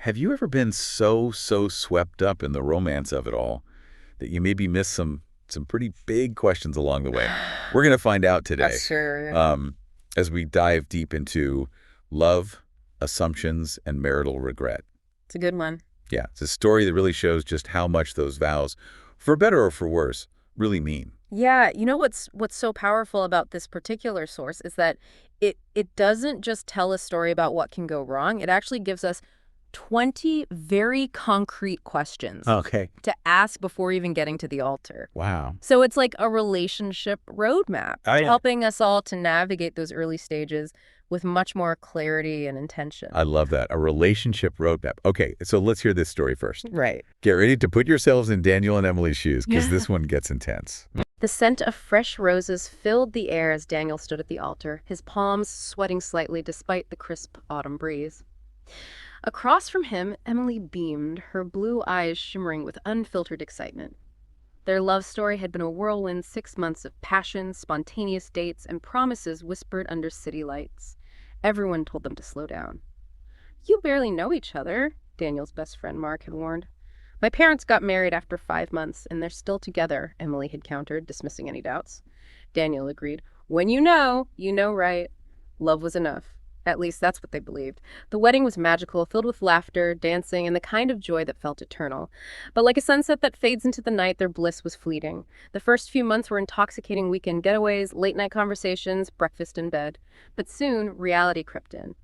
Have you ever been so swept up in the romance of it all that you maybe missed some pretty big questions along the way? We're going to find out today Sure. as we dive deep into love, assumptions, and marital regret. It's a good one. Yeah, it's a story that really shows just how much those vows, for better or for worse, really mean. Yeah, you know what's so powerful about this particular source is that it doesn't just tell a story about what can go wrong. It actually gives us 20 very concrete questions Okay. to ask before even getting to the altar. Wow. So it's like a relationship roadmap, helping us all to navigate those early stages with much more clarity and intention. I love that. A relationship roadmap. Okay, so let's hear this story first. Right. Get ready to put yourselves in Daniel and Emily's shoes, because this one gets intense. The scent of fresh roses filled the air as Daniel stood at the altar, his palms sweating slightly despite the crisp autumn breeze. Across from him, Emily beamed, her blue eyes shimmering with unfiltered excitement. Their love story had been a whirlwind 6 months of passion, spontaneous dates, and promises whispered under city lights. Everyone told them to slow down. "You barely know each other," Daniel's best friend Mark had warned. "My parents got married after 5 months, and they're still together," Emily had countered, dismissing any doubts. Daniel agreed. "When you know right." Love was enough. At least that's what they believed. The wedding was magical, filled with laughter, dancing, and the kind of joy that felt eternal. But like a sunset that fades into the night, their bliss was fleeting. The first few months were intoxicating weekend getaways, late-night conversations, breakfast in bed. But soon, reality crept in.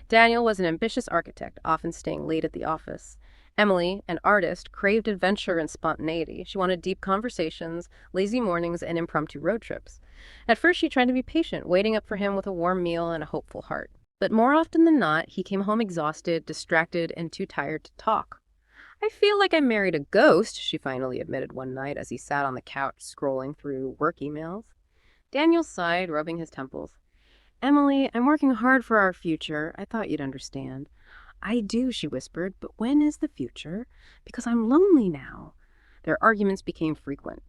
Daniel was an ambitious architect, often staying late at the office. Emily, an artist, craved adventure and spontaneity. She wanted deep conversations, lazy mornings, and impromptu road trips. At first, she tried to be patient, waiting up for him with a warm meal and a hopeful heart. But more often than not, he came home exhausted, distracted, and too tired to talk. "I feel like I married a ghost," she finally admitted one night as he sat on the couch scrolling through work emails. Daniel sighed, rubbing his temples. "Emily, I'm working hard for our future. I thought you'd understand." "I do," she whispered, "but when is the future? Because I'm lonely now." Their arguments became frequent.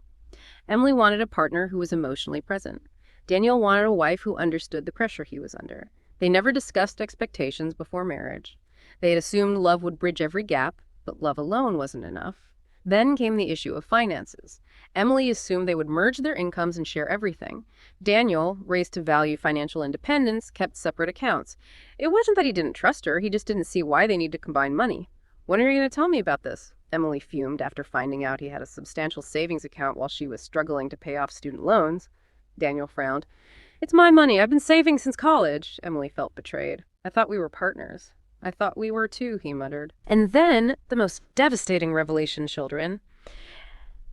Emily wanted a partner who was emotionally present. Daniel wanted a wife who understood the pressure he was under. They never discussed expectations before marriage. They had assumed love would bridge every gap, but love alone wasn't enough. Then came the issue of finances. Emily assumed they would merge their incomes and share everything. Daniel, raised to value financial independence, kept separate accounts. It wasn't that he didn't trust her, he just didn't see why they needed to combine money. "When are you going to tell me about this?" Emily fumed after finding out he had a substantial savings account while she was struggling to pay off student loans. Daniel frowned. "It's my money. I've been saving since college." Emily felt betrayed. "I thought we were partners." "I thought we were too," he muttered. And then, the most devastating revelation, children.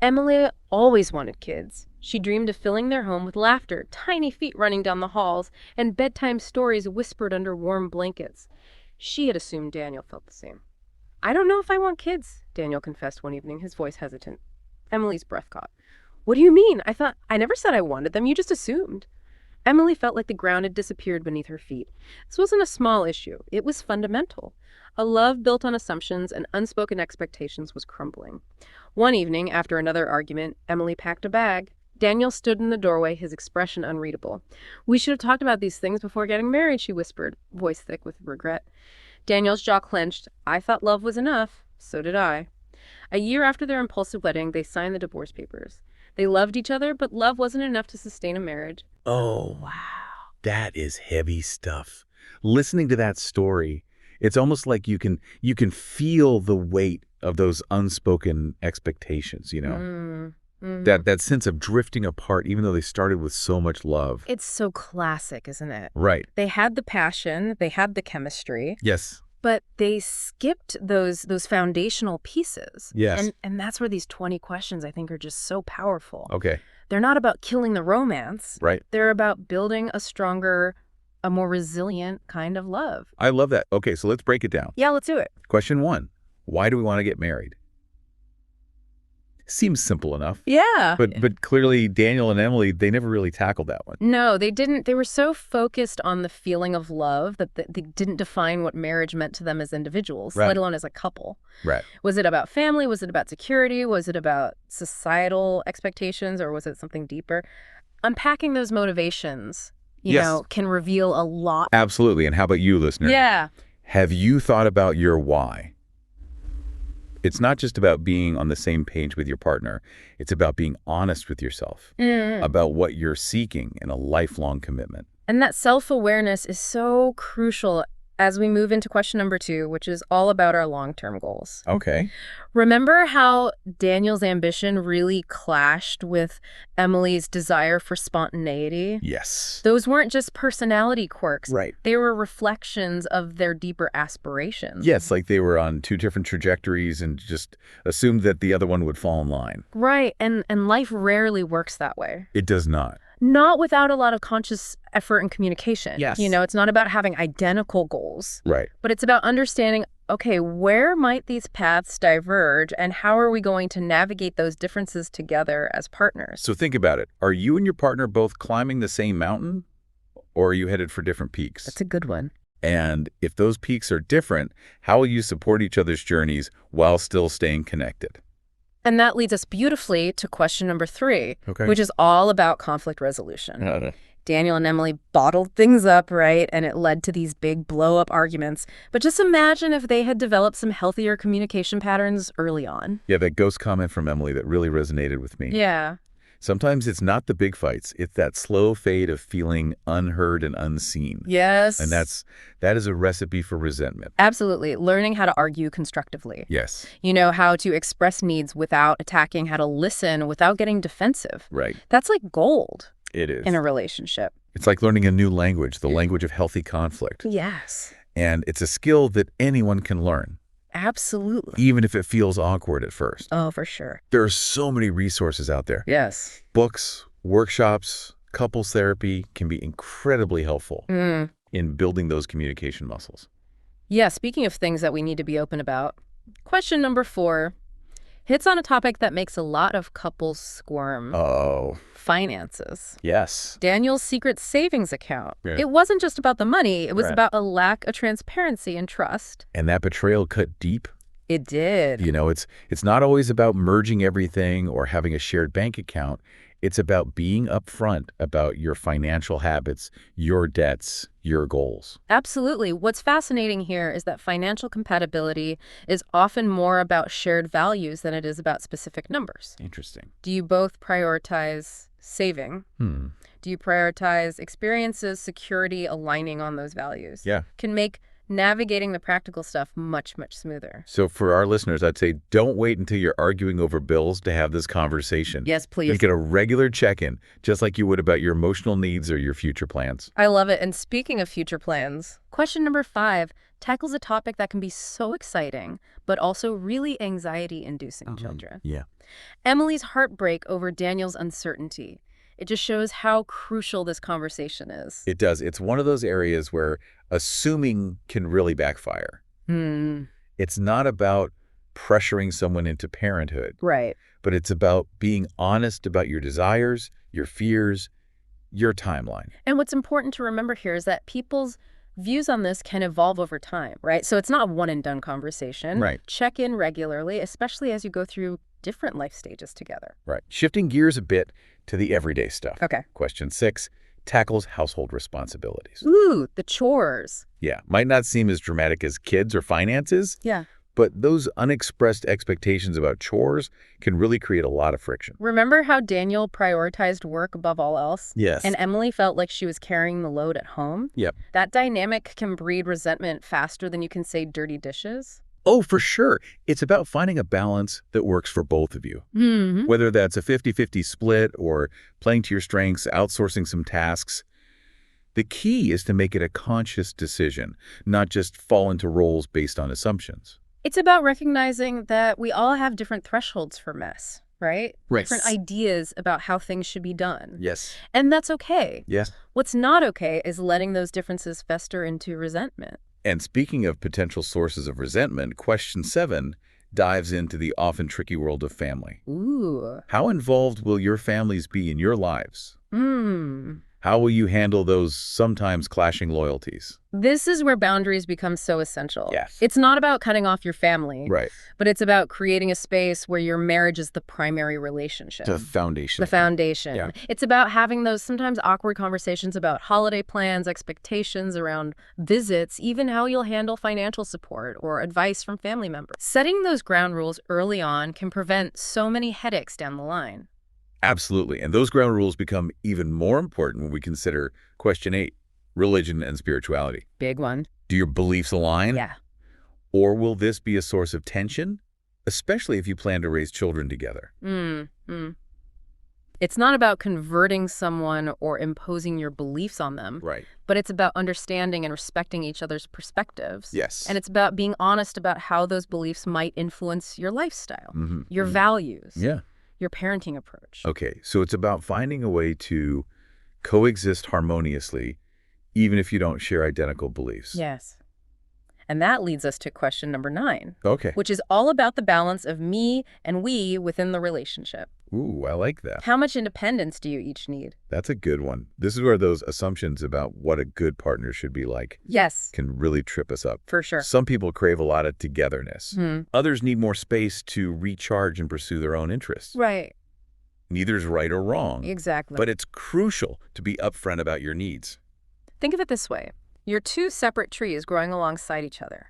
Emily always wanted kids. She dreamed of filling their home with laughter, tiny feet running down the halls, and bedtime stories whispered under warm blankets. She had assumed Daniel felt the same. "I don't know if I want kids," Daniel confessed one evening, his voice hesitant. Emily's breath caught. "What do you mean? I never said I wanted them. You just assumed." Emily felt like the ground had disappeared beneath her feet. This wasn't a small issue. It was fundamental. A love built on assumptions and unspoken expectations was crumbling. One evening, after another argument, Emily packed a bag. Daniel stood in the doorway, his expression unreadable. "We should have talked about these things before getting married," she whispered, voice thick with regret. Daniel's jaw clenched. "I thought love was enough." "So did I." A year after their impulsive wedding, they signed the divorce papers. They loved each other, but love wasn't enough to sustain a marriage. Oh, wow. That is heavy stuff. Listening to that story, it's almost like you can feel the weight of those unspoken expectations, you know? That sense of drifting apart, even though they started with so much love. It's so classic, isn't it? Right. They had the passion, they had the chemistry. Yes. But they skipped those foundational pieces. Yes. And that's where these 20 questions, I think, are just so powerful. Okay. They're not about killing the romance. Right. They're about building a stronger, a more resilient kind of love. I love that. Okay, so let's break it down. Yeah, let's do it. Question 1. Why do we want to get married? Seems simple enough. Yeah. But clearly Daniel and Emily, they never really tackled that one. No, they didn't. They were so focused on the feeling of love that they didn't define what marriage meant to them as individuals, Right. let alone as a couple. Right. Was it about family? Was it about security? Was it about societal expectations? Or was it something deeper? Unpacking those motivations, you Yes. know, can reveal a lot. Absolutely. And how about you, listener? Yeah. Have you thought about your why? It's not just about being on the same page with your partner. It's about being honest with yourself, about what you're seeking in a lifelong commitment. And that self-awareness is so crucial as we move into question number 2, which is all about our long-term goals. Okay. Remember how Daniel's ambition really clashed with Emily's desire for spontaneity? Yes. Those weren't just personality quirks. Right. They were reflections of their deeper aspirations. Yes, like they were on two different trajectories and just assumed that the other one would fall in line. Right, and life rarely works that way. It does not. Not without a lot of conscious effort and communication. Yes. It's not about having identical goals. Right. But it's about understanding, okay, where might these paths diverge and how are we going to navigate those differences together as partners? So think about it. Are you and your partner both climbing the same mountain, or are you headed for different peaks? That's a good one. And if those peaks are different, how will you support each other's journeys while still staying connected? And that leads us beautifully to question number 3, Okay. which is all about conflict resolution. Daniel and Emily bottled things up, right? And it led to these big blow-up arguments. But just imagine if they had developed some healthier communication patterns early on. Yeah, that ghost comment from Emily that really resonated with me. Yeah. Sometimes it's not the big fights. It's that slow fade of feeling unheard and unseen. Yes. And that is a recipe for resentment. Absolutely. Learning how to argue constructively. Yes. How to express needs without attacking, how to listen without getting defensive. Right. That's like gold It is. in a relationship. It's like learning a new language, the language of healthy conflict. Yes. And it's a skill that anyone can learn, Absolutely. even if it feels awkward at first. Oh, for sure. There are so many resources out there. Yes. Books, workshops, couples therapy can be incredibly helpful in building those communication muscles. Yeah, speaking of things that we need to be open about, question number 4 hits on a topic that makes a lot of couples squirm. Oh, Finances. yes. Daniel's secret savings account. Yeah. It wasn't just about the money. It was Right. about a lack of transparency and trust. And that betrayal cut deep. It did. It's not always about merging everything or having a shared bank account. It's about being upfront about your financial habits, your debts, your goals. Absolutely. What's fascinating here is that financial compatibility is often more about shared values than it is about specific numbers. Interesting. Do you both prioritize saving? Do you prioritize experiences, security, aligning on those values? Yeah. Can make navigating the practical stuff much, much smoother. So for our listeners, I'd say don't wait until you're arguing over bills to have this conversation. Yes, please. Make it a regular check-in, just like you would about your emotional needs or your future plans. I love it. And speaking of future plans, question number 5 tackles a topic that can be so exciting, but also really anxiety-inducing, children. Yeah. Emily's heartbreak over Daniel's uncertainty. It just shows how crucial this conversation is. It does. It's one of those areas where assuming can really backfire. It's not about pressuring someone into parenthood, Right. but it's about being honest about your desires, your fears, your timeline. And what's important to remember here is that people's views on this can evolve over time, right? So it's not a one-and-done conversation. Right. Check in regularly, especially as you go through different life stages together. Right. Shifting gears a bit to the everyday stuff. Okay. Question 6 tackles household responsibilities. Ooh, the chores. Yeah, might not seem as dramatic as kids or finances, Yeah. but those unexpressed expectations about chores can really create a lot of friction. Remember how Daniel prioritized work above all else? Yes. And Emily felt like she was carrying the load at home? Yep. That dynamic can breed resentment faster than you can say dirty dishes. Oh, for sure. It's about finding a balance that works for both of you. Whether that's a 50-50 split or playing to your strengths, outsourcing some tasks. The key is to make it a conscious decision, not just fall into roles based on assumptions. It's about recognizing that we all have different thresholds for mess, right? Right. Different ideas about how things should be done. Yes. And that's okay. Yes. What's not okay is letting those differences fester into resentment. And speaking of potential sources of resentment, question 7 dives into the often tricky world of family. Ooh. How involved will your families be in your lives? How will you handle those sometimes clashing loyalties? This is where boundaries become so essential. Yes. It's not about cutting off your family, Right. but it's about creating a space where your marriage is the primary relationship. The foundation. The foundation. Yeah. It's about having those sometimes awkward conversations about holiday plans, expectations around visits, even how you'll handle financial support or advice from family members. Setting those ground rules early on can prevent so many headaches down the line. Absolutely. And those ground rules become even more important when we consider question 8, religion and spirituality. Big one. Do your beliefs align? Yeah. Or will this be a source of tension, especially if you plan to raise children together? It's not about converting someone or imposing your beliefs on them, Right. but it's about understanding and respecting each other's perspectives. Yes. And it's about being honest about how those beliefs might influence your lifestyle, your values, Yeah. your parenting approach. Okay. So it's about finding a way to coexist harmoniously, even if you don't share identical beliefs. Yes. And that leads us to question number 9, Okay. which is all about the balance of me and we within the relationship. Ooh, I like that. How much independence do you each need? That's a good one. This is where those assumptions about what a good partner should be like Yes, can really trip us up. for sure. Some people crave a lot of togetherness. Others need more space to recharge and pursue their own interests. Right. Neither's right or wrong. Exactly. But it's crucial to be upfront about your needs. Think of it this way. You're two separate trees growing alongside each other.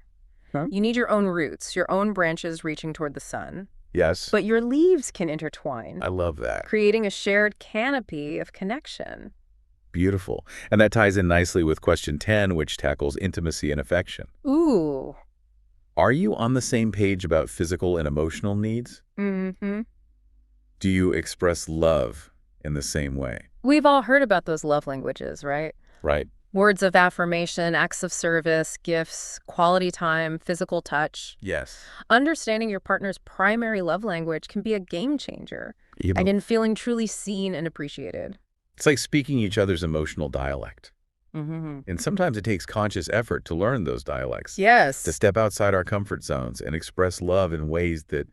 Huh? You need your own roots, your own branches reaching toward the sun. Yes. But your leaves can intertwine, I love that. creating a shared canopy of connection. Beautiful. And that ties in nicely with question 10, which tackles intimacy and affection. Ooh. Are you on the same page about physical and emotional needs? Mm-hmm. Do you express love in the same way? We've all heard about those love languages, right? Right. Words of affirmation, acts of service, gifts, quality time, physical touch. Yes. Understanding your partner's primary love language can be a game changer, and in feeling truly seen and appreciated. It's like speaking each other's emotional dialect. Mm-hmm. And sometimes it takes conscious effort to learn those dialects. Yes. To step outside our comfort zones and express love in ways that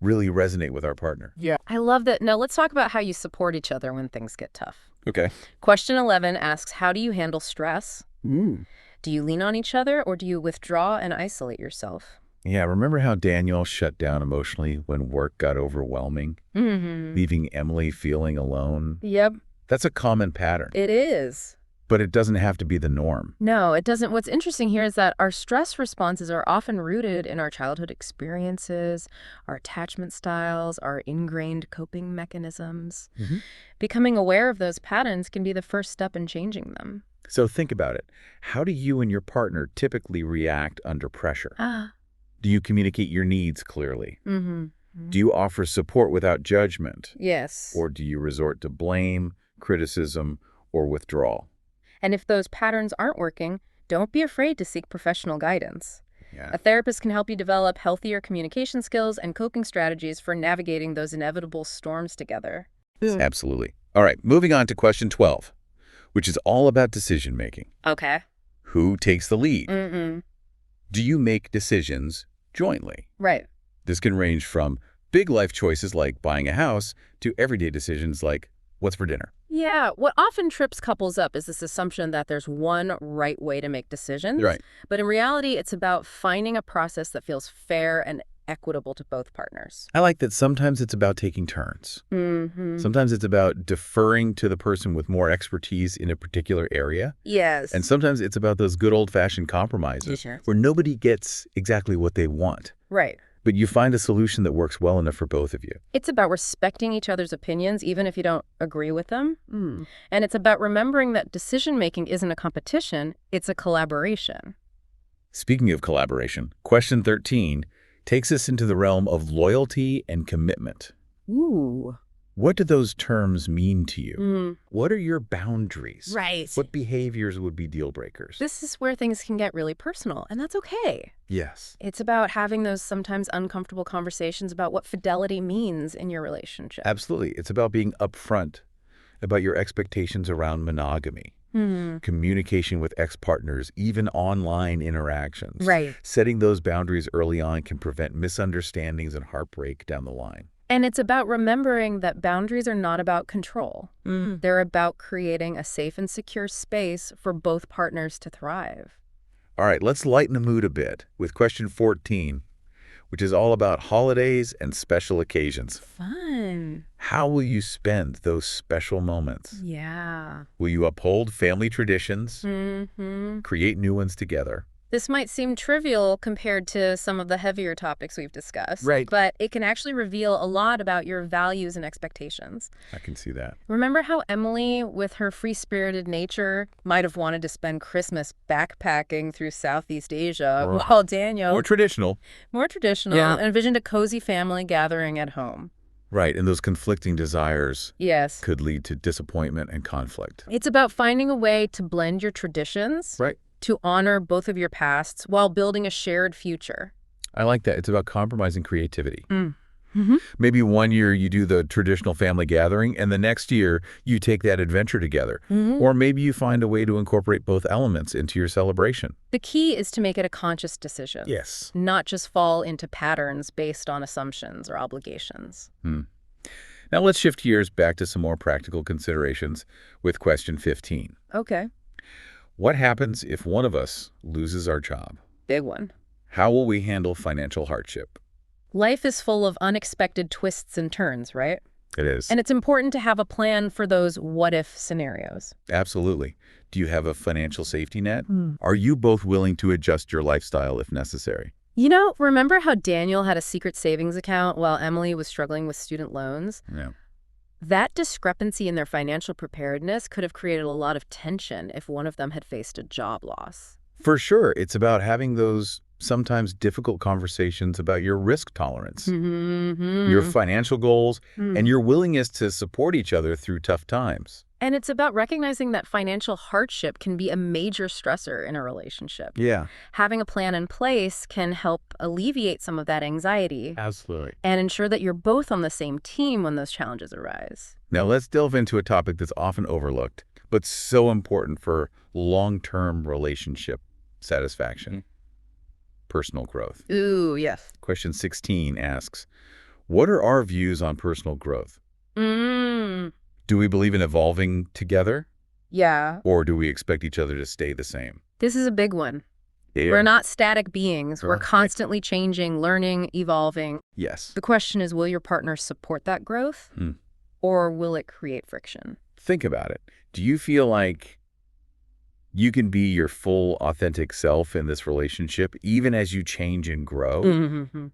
really resonate with our partner. Yeah. I love that. Now let's talk about how you support each other when things get tough. Okay. Question 11 asks, how do you handle stress? Do you lean on each other or do you withdraw and isolate yourself? Yeah, remember how Daniel shut down emotionally when work got overwhelming, leaving Emily feeling alone? Yep, That's a common pattern, it is. but it doesn't have to be the norm. No, it doesn't. What's interesting here is that our stress responses are often rooted in our childhood experiences, our attachment styles, our ingrained coping mechanisms. Becoming aware of those patterns can be the first step in changing them. So think about it. How do you and your partner typically react under pressure? Do you communicate your needs clearly? Do you offer support without judgment? Yes. Or do you resort to blame, criticism, or withdrawal? And if those patterns aren't working, don't be afraid to seek professional guidance. Yeah. A therapist can help you develop healthier communication skills and coping strategies for navigating those inevitable storms together. Absolutely. All right, moving on to question 12, which is all about decision-making. Okay. Who takes the lead? Do you make decisions jointly? Right. This can range from big life choices like buying a house to everyday decisions like what's for dinner. Yeah, what often trips couples up is this assumption that there's one right way to make decisions. Right. But in reality, it's about finding a process that feels fair and equitable to both partners. I like that sometimes it's about taking turns. Sometimes it's about deferring to the person with more expertise in a particular area. Yes. And sometimes it's about those good old-fashioned compromises where nobody gets exactly what they want. Right. But you find a solution that works well enough for both of you. It's about respecting each other's opinions, even if you don't agree with them. And it's about remembering that decision-making isn't a competition, it's a collaboration. Speaking of collaboration, question 13 takes us into the realm of loyalty and commitment. Ooh. What do those terms mean to you? What are your boundaries? Right. What behaviors would be deal breakers? This is where things can get really personal, and that's okay. Yes. It's about having those sometimes uncomfortable conversations about what fidelity means in your relationship. Absolutely. It's about being upfront about your expectations around monogamy, communication with ex-partners, even online interactions. Right. Setting those boundaries early on can prevent misunderstandings and heartbreak down the line. And it's about remembering that boundaries are not about control. They're about creating a safe and secure space for both partners to thrive. All right, let's lighten the mood a bit with question 14, which is all about holidays and special occasions. Fun. How will you spend those special moments? Yeah. Will you uphold family traditions, Mm-hmm. create new ones together? This might seem trivial compared to some of the heavier topics we've discussed, Right. but it can actually reveal a lot about your values and expectations. I can see that. Remember how Emily, with her free-spirited nature, might have wanted to spend Christmas backpacking through Southeast Asia, Or- while Daniel, More traditional. more traditional, Yeah. envisioned a cozy family gathering at home. Right, and those conflicting desires Yes. could lead to disappointment and conflict. It's about finding a way to blend your traditions, Right. to honor both of your pasts while building a shared future. I like that. It's about compromising creativity. Mm-hmm. Maybe one year you do the traditional family gathering, and the next year you take that adventure together. Mm-hmm. Or maybe you find a way to incorporate both elements into your celebration. The key is to make it a conscious decision. Yes. Not just fall into patterns based on assumptions or obligations. Now let's shift gears back to some more practical considerations with question 15. Okay. What happens if one of us loses our job? Big one. How will we handle financial hardship? Life is full of unexpected twists and turns, right? It is. And it's important to have a plan for those what-if scenarios. Absolutely. Do you have a financial safety net? Are you both willing to adjust your lifestyle if necessary? You know, remember how Daniel had a secret savings account while Emily was struggling with student loans? Yeah. That discrepancy in their financial preparedness could have created a lot of tension if one of them had faced a job loss. For sure. It's about having those sometimes difficult conversations about your risk tolerance, your financial goals, and your willingness to support each other through tough times. And it's about recognizing that financial hardship can be a major stressor in a relationship. Yeah. Having a plan in place can help alleviate some of that anxiety Absolutely. and ensure that you're both on the same team when those challenges arise. Now let's delve into a topic that's often overlooked, but so important for long-term relationship satisfaction. Personal growth. Ooh, yes. Question 16 asks, what are our views on personal growth? Do we believe in evolving together, Yeah. or do we expect each other to stay the same? This is a big one. Yeah. We're not static beings. We're Right. constantly changing, learning, evolving. Yes. The question is, will your partner support that growth? Or will it create friction? Think about it. Do you feel like you can be your full, authentic self in this relationship, even as you change and grow? Mm-hmm.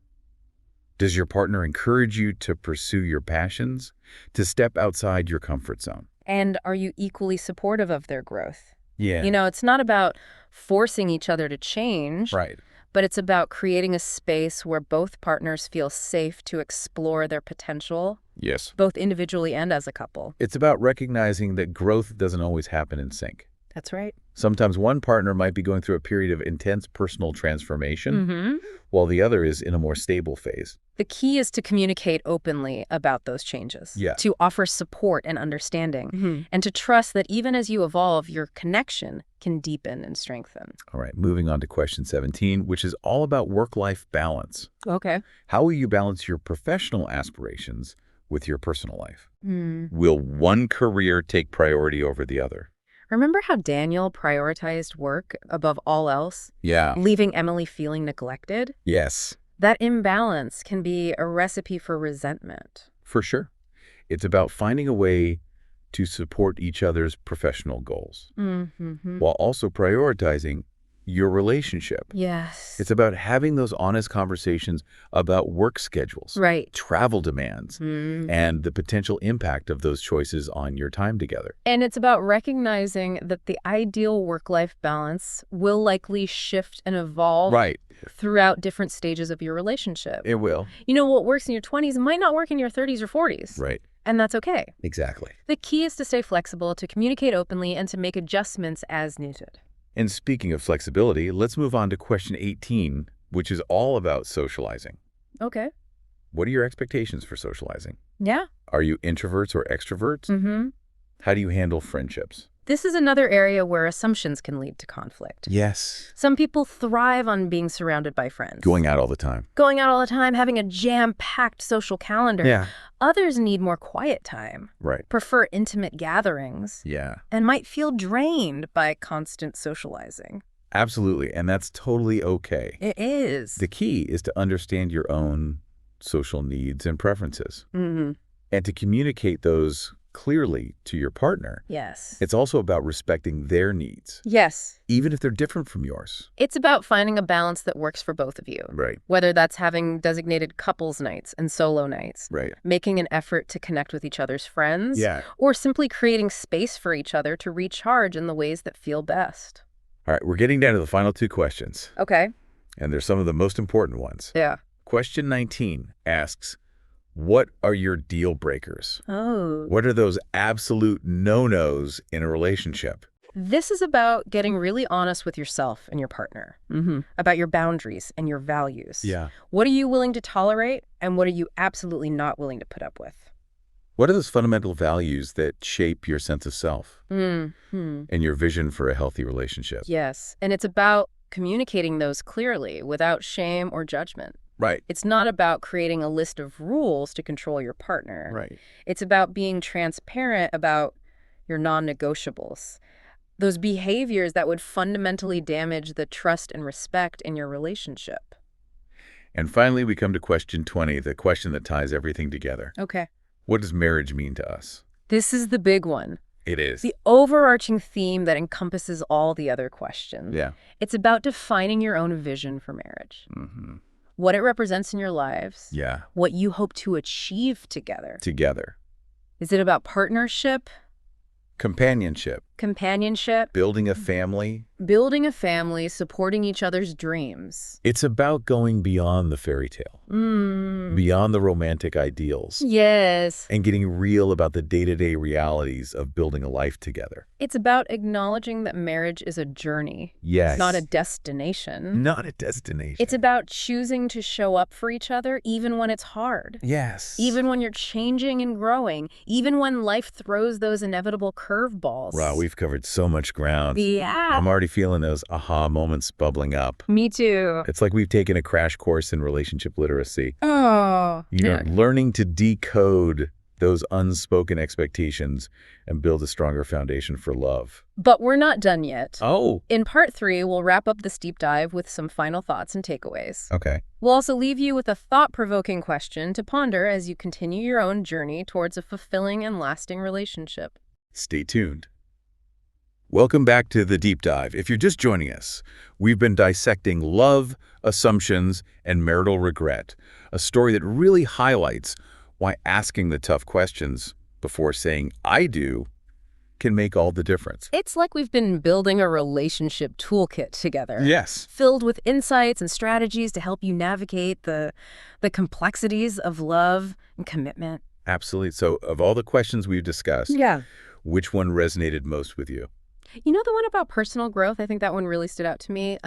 Does your partner encourage you to pursue your passions, to step outside your comfort zone? And are you equally supportive of their growth? Yeah. You know, it's not about forcing each other to change, Right. but it's about creating a space where both partners feel safe to explore their potential, Yes. both individually and as a couple. It's about recognizing that growth doesn't always happen in sync. That's right. Sometimes one partner might be going through a period of intense personal transformation, while the other is in a more stable phase. The key is to communicate openly about those changes, Yeah. to offer support and understanding, and to trust that even as you evolve, your connection can deepen and strengthen. All right, moving on to question 17, which is all about work-life balance. Okay. How will you balance your professional aspirations with your personal life? Will one career take priority over the other? Remember how Daniel prioritized work above all else, Yeah. leaving Emily feeling neglected? Yes, That imbalance can be a recipe for resentment. for sure. It's about finding a way to support each other's professional goals while also prioritizing your relationship. Yes. It's about having those honest conversations about work schedules, right. travel demands, and the potential impact of those choices on your time together. And it's about recognizing that the ideal work-life balance will likely shift and evolve Right. throughout different stages of your relationship. It will. You know, what works in your 20s might not work in your 30s or 40s. Right. And that's okay. Exactly. The key is to stay flexible, to communicate openly, and to make adjustments as needed. And speaking of flexibility, let's move on to question 18, which is all about socializing. Okay. What are your expectations for socializing? Yeah. Are you introverts or extroverts? How do you handle friendships? This is another area where assumptions can lead to conflict. Yes. Some people thrive on being surrounded by friends. Going out all the time. Going out all the time, having a jam-packed social calendar. Yeah. Others need more quiet time, Right. prefer intimate gatherings, Yeah. and might feel drained by constant socializing. Absolutely. And that's totally okay. It is. The key is to understand your own social needs and preferences Mm-hmm. and to communicate those clearly to your partner. Yes. It's also about respecting their needs, Yes. even if they're different from yours. It's about finding a balance that works for both of you. Right. Whether that's having designated couples nights and solo nights, Right. making an effort to connect with each other's friends, Yeah. or simply creating space for each other to recharge in the ways that feel best. All right. We're getting down to the final two questions, Okay. and they're some of the most important ones. Yeah. Question 19 asks, what are your deal breakers? Oh. What are those absolute no-nos in a relationship? This is about getting really honest with yourself and your partner, about your boundaries and your values. Yeah. What are you willing to tolerate, and what are you absolutely not willing to put up with? What are those fundamental values that shape your sense of self Mm-hmm. and your vision for a healthy relationship? Yes, and it's about communicating those clearly without shame or judgment. Right. It's not about creating a list of rules to control your partner. Right. It's about being transparent about your non-negotiables, those behaviors that would fundamentally damage the trust and respect in your relationship. And finally, we come to question 20, the question that ties everything together. Okay. What does marriage mean to us? This is the big one. It is. The overarching theme that encompasses all the other questions. Yeah. It's about defining your own vision for marriage, Mm-hmm. what it represents in your lives, Yeah. what you hope to achieve together. Together. Is it about partnership, Companionship. companionship, Building a family. building a family, supporting each other's dreams? It's about going beyond the fairy tale, beyond the romantic ideals, Yes. and getting real about the day-to-day realities of building a life together. It's about acknowledging that marriage is a journey, Yes. not a destination. Not a destination. It's about choosing to show up for each other even when it's hard. Yes. Even when you're changing and growing, even when life throws those inevitable curveballs. Wow, we've covered so much ground. Yeah. I'm already feeling those aha moments bubbling up. Me too. It's like we've taken a crash course in relationship literacy. Oh. You know, learning to decode those unspoken expectations and build a stronger foundation for love. But we're not done yet. Oh, In part 3, we'll wrap up this deep dive with some final thoughts and takeaways. okay. We'll also leave you with a thought-provoking question to ponder as you continue your own journey towards a fulfilling and lasting relationship. Stay tuned. Welcome back to The Deep Dive. If you're just joining us, we've been dissecting love, assumptions, and marital regret, a story that really highlights why asking the tough questions before saying "I do" can make all the difference. It's like we've been building a relationship toolkit together. Yes. Filled with insights and strategies to help you navigate the complexities of love and commitment. Absolutely. So of all the questions we've discussed, Yeah. which one resonated most with you? You know the one about personal growth? I think that one really stood out to me.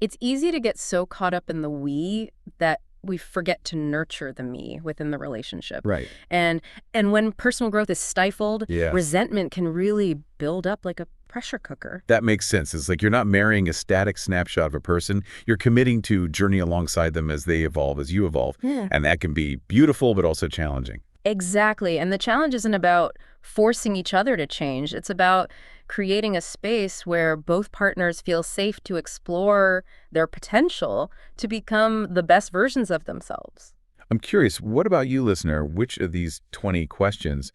It's easy to get so caught up in the we that we forget to nurture the me within the relationship. Right. And when personal growth is stifled, Yes. resentment can really build up like a pressure cooker. That makes sense. It's like you're not marrying a static snapshot of a person. You're committing to journey alongside them as they evolve, as you evolve. Yeah. And that can be beautiful, but also challenging. Exactly. And the challenge isn't about forcing each other to change. It's about creating a space where both partners feel safe to explore their potential to become the best versions of themselves. I'm curious, what about you, listener? Which of these 20 questions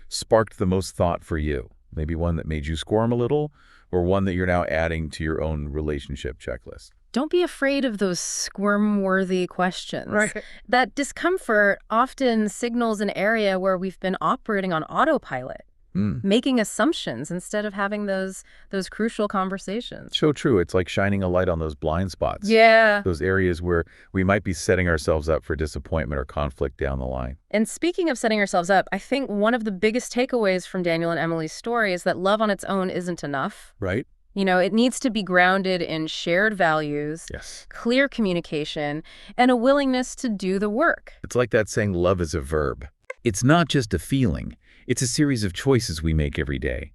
sparked the most thought for you? Maybe one that made you squirm a little, or one that you're now adding to your own relationship checklist? Don't be afraid of those squirm-worthy questions. That discomfort often signals an area where we've been operating on autopilot, making assumptions instead of having those crucial conversations. So true. It's like shining a light on those blind spots. Yeah. Those areas where we might be setting ourselves up for disappointment or conflict down the line. And speaking of setting ourselves up, I think one of the biggest takeaways from Daniel and Emily's story is that love on its own isn't enough. Right? You know, it needs to be grounded in shared values, Yes. clear communication, and a willingness to do the work. It's like that saying, love is a verb. It's not just a feeling. It's a series of choices we make every day.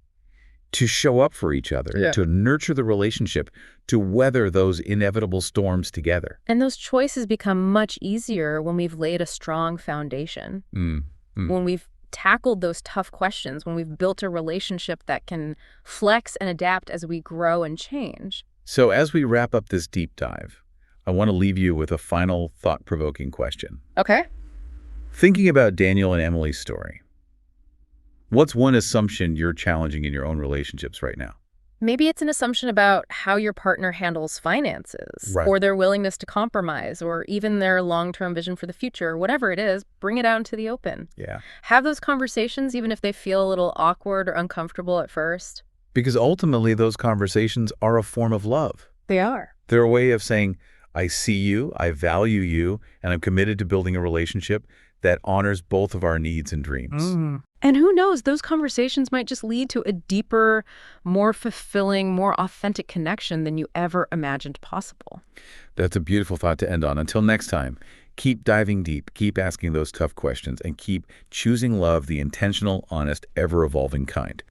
to show up for each other, Yeah. to nurture the relationship, to weather those inevitable storms together. And those choices become much easier when we've laid a strong foundation, Mm, mm. when we've tackled those tough questions, when we've built a relationship that can flex and adapt as we grow and change. So as we wrap up this deep dive, I want to leave you with a final thought-provoking question. Okay. Thinking about Daniel and Emily's story, what's one assumption you're challenging in your own relationships right now? Maybe it's an assumption about how your partner handles finances, Right. or their willingness to compromise, or even their long-term vision for the future. Whatever it is, bring it out into the open. Yeah. Have those conversations even if they feel a little awkward or uncomfortable at first. Because ultimately, those conversations are a form of love. They are. They're a way of saying, I see you, I value you, and I'm committed to building a relationship that honors both of our needs and dreams. And who knows, those conversations might just lead to a deeper, more fulfilling, more authentic connection than you ever imagined possible. That's a beautiful thought to end on. Until next time, keep diving deep, keep asking those tough questions, and keep choosing love the intentional, honest, ever-evolving kind.